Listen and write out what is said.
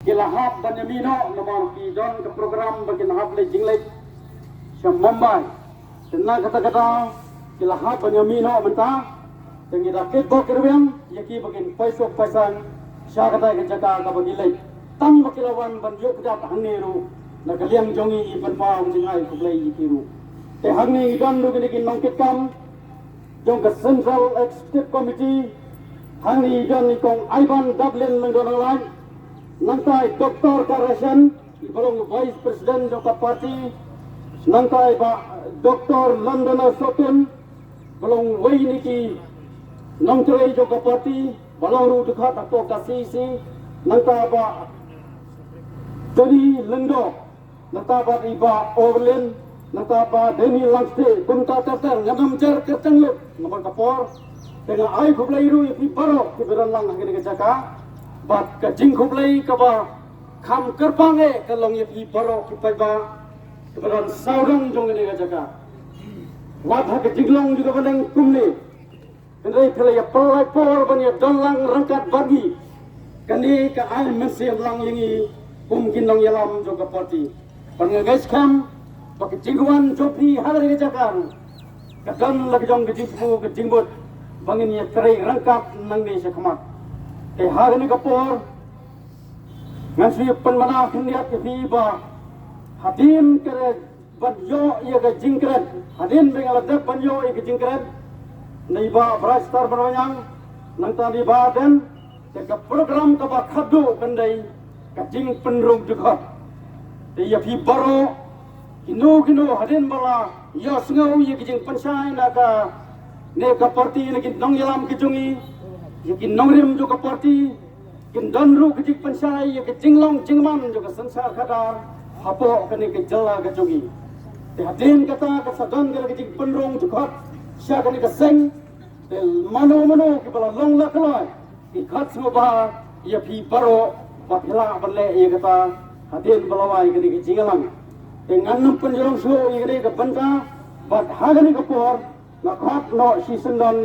kilahap Banyamino nomor pidon ke program bagi nahap le jinglek syam Mumbai tenang kata-kata kilahap Banyamino mentah tengi rakit bokirwiang yaki bagin paisok paisan sya kata ke jaga ka bagi lek tam bakilawan ban yok jat haniru nakaliang jongi iban paung jingai kublai yikiru te hangni idan lu gini nongkit kam jong ke Central Executive Committee hangni idan ikong Ivan Dublin lengdonang nantai Dr. Karasan ibalong Vice President jong ka party nantai ba Dr. London Sotun balong wei niki nongtrei jong ka party balong ru dekhat atau kasisi nantai ba Tony Lengdo nantai ba iba Orlin nantai ba Deni Langste kunta tatar ngam jar ketenglut nomor kapor dengan ai kublai ru ipi baro kiberan lang ngene ke jaka bat ka jing kublai ka ba kham kerpange ka long ipi baro kipai ba kiberan saurang jong ngene ke jaka wat ha ke jinglong juga bandeng kumni kendai kala ya pelai por banya donlang rangkat bagi kani ka ai mesir lang yangi kumkin long yalam juga parti pangagas kam bak jingwan jopi hari ke jaka kadang lagi jong ke jingbu ke jingbut bangin ya kerai rangkap nang ni sekhamat te hari ni kapor ngasih penmana kendiat ke fiba hadin kere banyo ia ke jingkret hadin bengal dek banyo ia ke jingkret naiba brastar banwanyang nang tadi badan te ke program ka ba khadu kendai ka jing penrung juga te ya fi baro kinu hadin bala ya sengau ia ke jing pensai naka ne ka parti ne kin nong yalam ki jungi yakin nong rim jo ka parti kin donru ki jik pensai ya ke jinglong jingman jo ka sansar khadar hapo ka ne ke jala ka jungi te hadin kata ka sadon ka jik penrong jo khat sya ka ne ka seng te mano ki bala long lakloi ki khat smo ba ya phi baro ba phela banle ye kata hadin balawai ka ne ke jingalang te ngannam penjorong so ye ka banta bat hagani ka por na khat no si sendon